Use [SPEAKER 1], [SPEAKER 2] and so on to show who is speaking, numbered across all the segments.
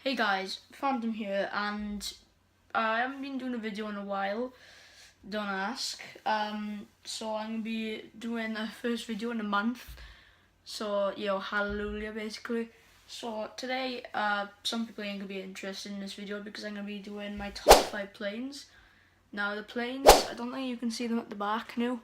[SPEAKER 1] Hey guys, Phantom here, and I haven't been doing a video in a while, don't ask. So I'm gonna be doing the first video in a month. So, hallelujah basically. So today, some people ain't gonna be interested in this video because I'm gonna be doing my top 5 planes. Now the planes, I don't think you can see them at the back now.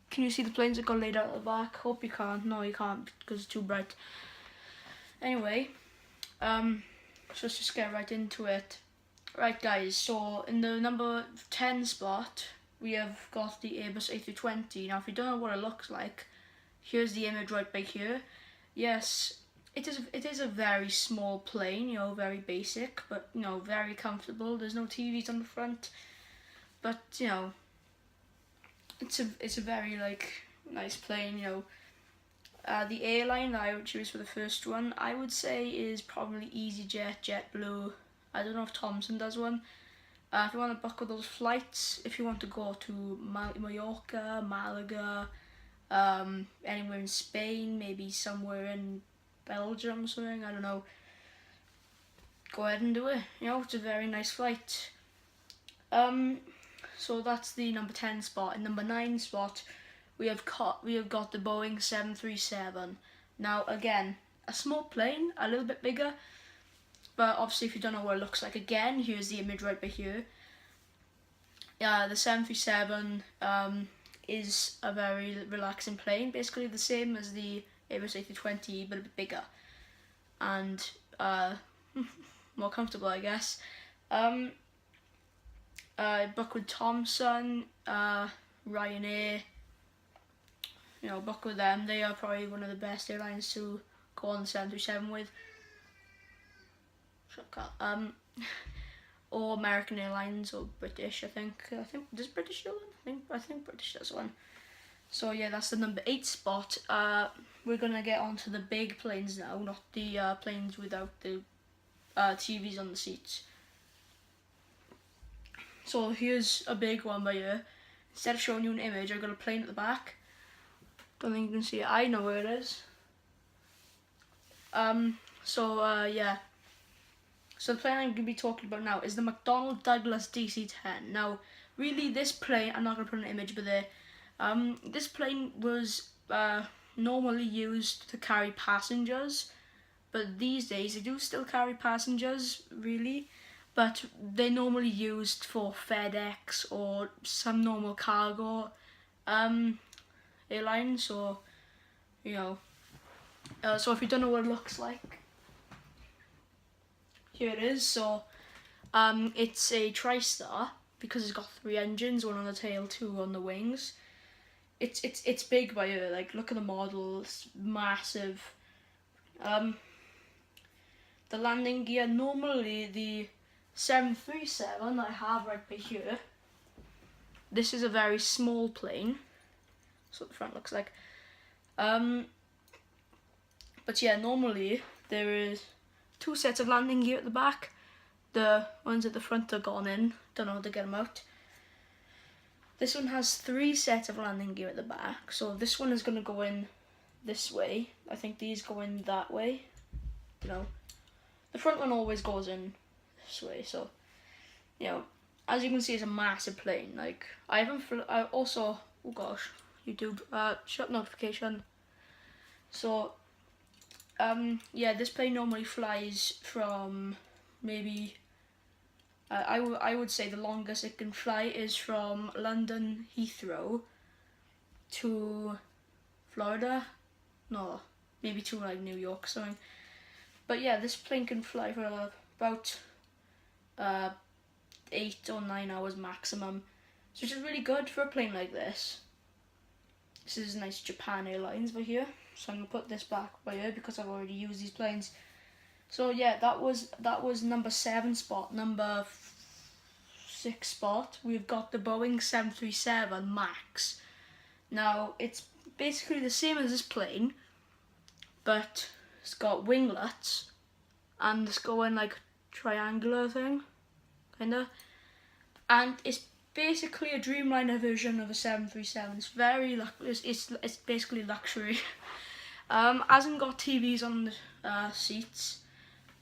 [SPEAKER 1] Can you see the planes that got laid out at the back? Hope you can't. No, you can't because it's too bright. Anyway, so let's just get right into it. Right guys, so in the number 10 spot, we have got the Airbus A320. Now if you don't know what it looks like, here's the image right by here. Yes, it is a very small plane, very basic, but very comfortable. There's no TVs on the front, but it's a very nice plane, The airline that I would choose for the first one, I would say, is probably EasyJet, JetBlue. I don't know if Thomson does one. If you want to book with those flights, if you want to go to Mallorca, Malaga, anywhere in Spain, maybe somewhere in Belgium or something, I don't know, go ahead and do it. It's a very nice flight. So that's the number 10 spot. In number 9 spot, we have got the Boeing 737. Now again, a small plane, a little bit bigger, but obviously if you don't know what it looks like, again, here's the image right by here. The 737 is a very relaxing plane, basically the same as the Airbus A320, but a bit bigger and more comfortable, I guess. Book with Thomson, Ryanair, book with them. They are probably one of the best airlines to go on the 737 with. Or American Airlines or British. I think does British do one? I think British does one. So yeah, that's the number 8 spot. We're gonna get onto the big planes now, not the planes without the TVs on the seats. So here's a big one by here. Instead of showing you an image, I've got a plane at the back. Don't think you can see it. I know where it is. Yeah. So the plane I'm going to be talking about now is the McDonnell Douglas DC-10. Now, really this plane, I'm not going to put an image but there, this plane was normally used to carry passengers, but these days they do still carry passengers, really, but they're normally used for FedEx or some normal cargo airlines, so, so if you don't know what it looks like, here it is. So it's a TriStar because it's got 3 engines, 1 on the tail, 2 on the wings. It's big by here, like look at the model, it's massive. The landing gear, normally the 737 I have right by here, this is a very small plane. That's what the front looks like. But yeah, normally there is 2 sets of landing gear at the back. The ones at the front are gone in, don't know how to get them out. This one has 3 sets of landing gear at the back, so this one is going to go in this way. I think these go in that way. The front one always goes in this way, so as you can see, it's a massive plane. Like I also, oh gosh, YouTube, shut notification. So yeah, this plane normally flies from maybe, I would say the longest it can fly is from London Heathrow to Florida. No, maybe to like New York or something. But yeah, this plane can fly for about 8 or 9 hours maximum, so which is really good for a plane like this. This is nice Japan Airlines by here. So I'm gonna put this back by here because I've already used these planes. So yeah, that was number 7 spot. Number 6 spot, we've got the Boeing 737 MAX. Now it's basically the same as this plane, but it's got winglets and it's going like triangular thing, kinda, and it's basically a Dreamliner version of a 737. It's very it's basically luxury. Hasn't got TVs on the seats.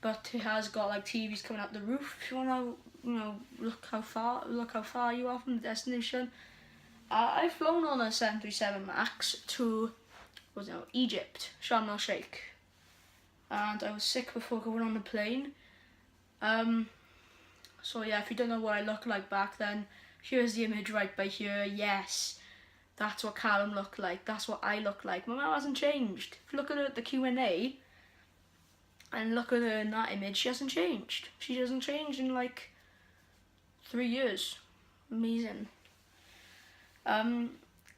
[SPEAKER 1] but it has got like TVs coming out the roof. If you wanna, look how far you are from the destination. I've flown on a 737 Max to Egypt, Sharm el Sheikh, and I was sick before going on the plane. So yeah, if you don't know what I look like back then, here's the image right by here. Yes, that's what Callum looked like. That's what I look like. My mum hasn't changed. If you look at her at the Q&A and look at her in that image, she hasn't changed. She hasn't changed in like 3 years. Amazing.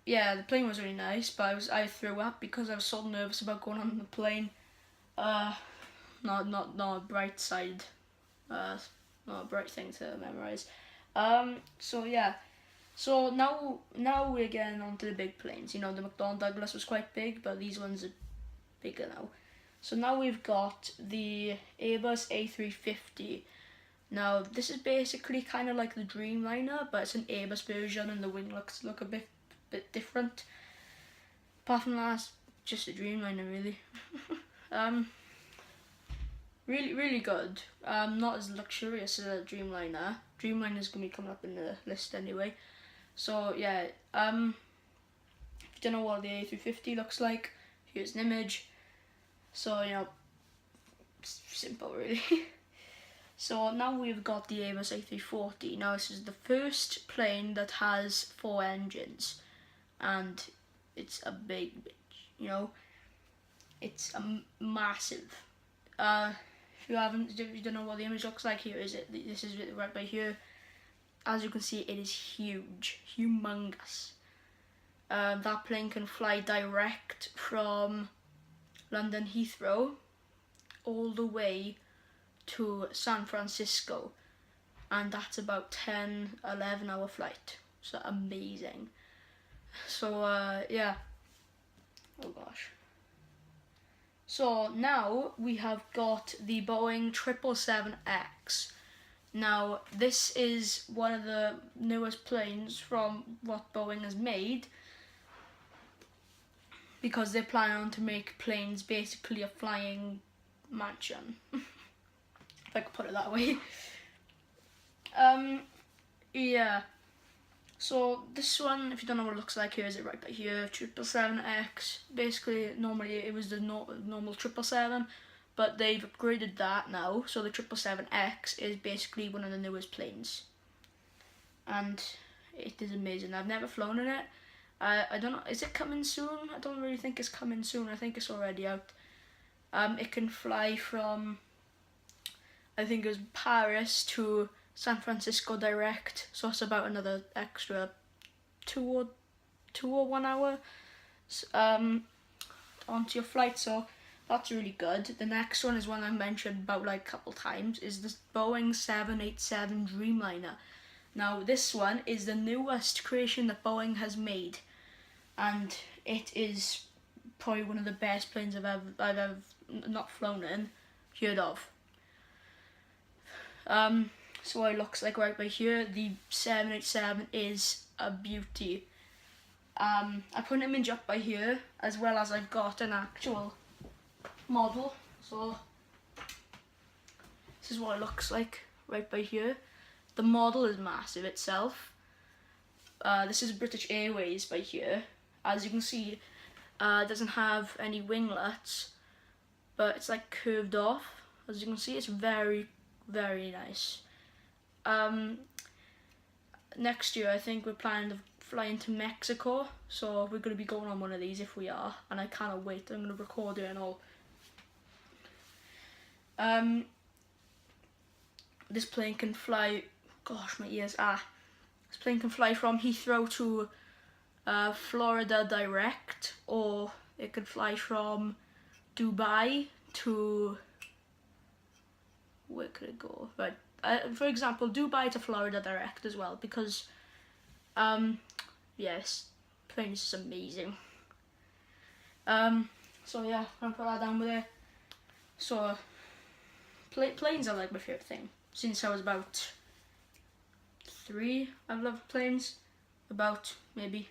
[SPEAKER 1] Yeah, the plane was really nice, but I threw up because I was so nervous about going on the plane. Not a bright side, not a bright thing to memorize. So yeah, so now we're getting onto the big planes. You know, the McDonnell Douglas was quite big, but these ones are bigger now. So now we've got the Airbus A350. Now this is basically kind of like the Dreamliner, but it's an Airbus version, and the wing look a bit different. Apart from that, it's just a Dreamliner really. Really good. Not as luxurious as a Dreamliner. Dreamliner's gonna be coming up in the list anyway. So yeah, if you don't know what the A350 looks like, here's an image. So, you know, it's simple really. So now we've got the Airbus A340. Now this is the first plane that has 4 engines, and it's a big bitch, you know. It's massive. If you don't know what the image looks like, here is it. This is it right by here. As you can see, it is huge, humongous. That plane can fly direct from London Heathrow all the way to San Francisco, and that's about 10-11 hour flight. So amazing. So yeah, oh gosh. So now we have got the Boeing 777X. Now this is one of the newest planes from what Boeing has made, because they're planning on to make planes basically a flying mansion, if I could put it that way. Yeah. So this one, if you don't know what it looks like, here is it right by here, 777X. Basically, normally it was the normal 777, but they've upgraded that now. So the 777X is basically one of the newest planes, and it is amazing. I've never flown in it. I don't know, is it coming soon? I don't really think it's coming soon. I think it's already out. It can fly from, I think it was Paris to San Francisco direct, so it's about another extra 2 or 1 hour onto your flight, so that's really good. The next one is one I mentioned about like a couple times, is this Boeing 787 Dreamliner. Now this one is the newest creation that Boeing has made, and it is probably one of the best planes I've ever not flown in, heard of. So what it looks like right by here, the 787 is a beauty. I put an image up by here, as well as I've got an actual model. So this is what it looks like right by here. The model is massive itself. This is British Airways by here. As you can see, it doesn't have any winglets, but it's like curved off. As you can see, it's very, very nice. Next year I think we're planning to fly into Mexico, so we're going to be going on one of these if we are, and I cannot wait. I'm going to record it and all. This plane can fly, gosh my ears, this plane can fly from Heathrow to Florida direct, or it could fly from Dubai to, where could it go? Right. For example, Dubai to Florida direct as well, because yes, plane is amazing. So yeah, I'm gonna put that down with it. So planes are like my favourite thing since I was about 3. I've loved planes, about maybe.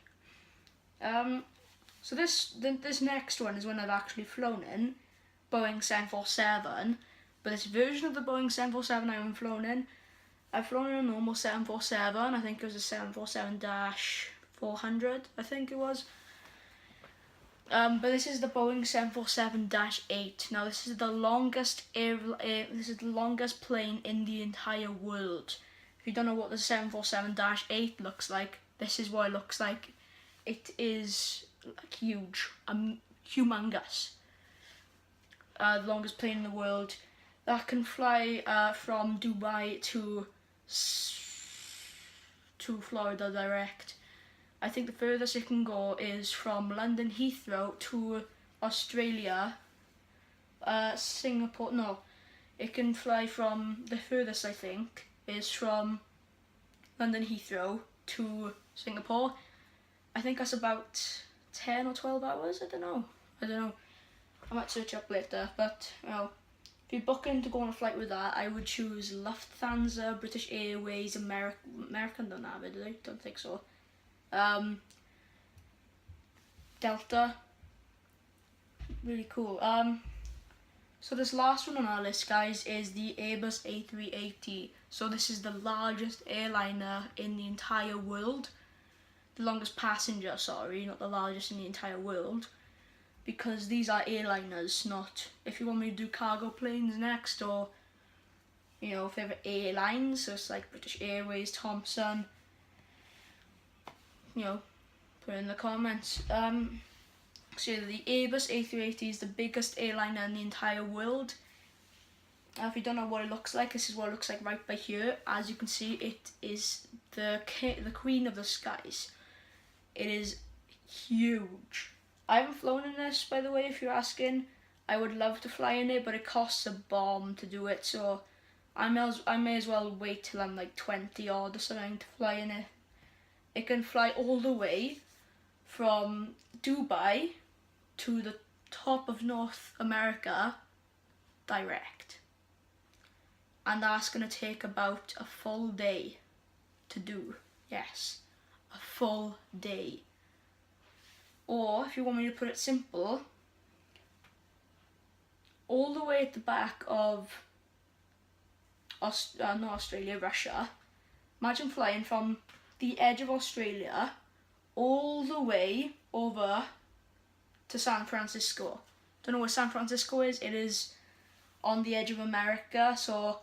[SPEAKER 1] So this next one is one I've actually flown in, Boeing 747. but this version of the Boeing 747 I haven't flown in. I've flown in a normal 747, I think it was a 747-400, I think it was. But this is the Boeing 747-8. Now this is the longest this is the longest plane in the entire world. If you don't know what the 747-8 looks like, this is what it looks like. It is like huge, humongous. The longest plane in the world that can fly from Dubai to Florida direct. I think the furthest it can go is from London Heathrow to Australia, Singapore. No, it can fly from, the furthest I think is from London Heathrow to Singapore. I think that's about 10 or 12 hours. I don't know. I might search up later, but well, if you're booking to go on a flight with that, I would choose Lufthansa, British Airways, American don't have it, do they? Don't think so. Delta, really cool. So this last one on our list, guys, is the Airbus A380. So this is the largest airliner in the entire world. The longest passenger, sorry, not the largest in the entire world. Because these are airliners, not, if you want me to do cargo planes next, or, you know, favourite airlines, so it's like British Airways, Thomson, you know, put it in the comments. So the Airbus A380 is the biggest airliner in the entire world. If you don't know what it looks like, this is what it looks like right by here. As you can see, it is the queen of the skies. It is huge. I haven't flown in this, by the way, if you're asking. I would love to fly in it, but it costs a bomb to do it, so I may as well wait till I'm like 20 odd or something to fly in it. It can fly all the way from Dubai to the top of North America direct. And that's going to take about a full day to do. Yes, a full day. Or, if you want me to put it simple, all the way at the back of not Australia, Russia. Imagine flying from the edge of Australia all the way over to San Francisco. Don't know where San Francisco is. It is on the edge of America, so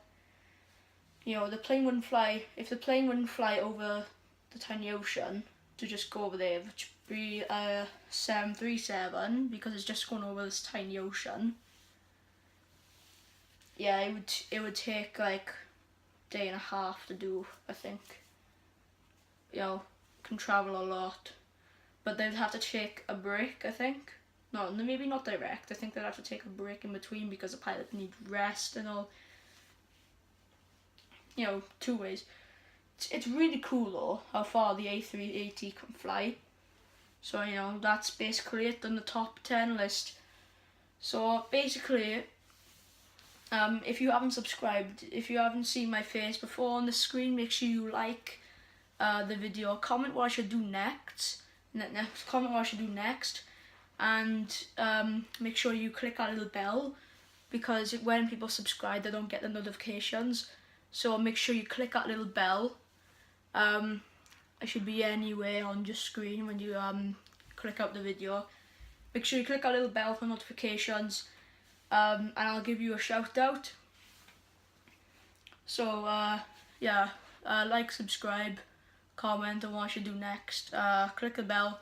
[SPEAKER 1] you know, the plane wouldn't fly, if the plane wouldn't fly over the tiny ocean to just go over there, which would be a 737, because it's just going over this tiny ocean. Yeah, it would take like a day and a half to do, I think. You know, can travel a lot. But they'd have to take a break, I think. No, maybe not direct. I think they'd have to take a break in between because the pilot needs rest and all. You know, two ways. It's really cool though, how far the A380 can fly. So, you know, that's basically it on the top 10 list. So, basically, if you haven't subscribed, if you haven't seen my face before on the screen, make sure you like the video, comment what I should do next, and make sure you click that little bell, because when people subscribe they don't get the notifications, so make sure you click that little bell. It should be anywhere on your screen when you click out the video. Make sure you click that little bell for notifications, and I'll give you a shout out. So yeah, like, subscribe, comment on what I should do next, click the bell,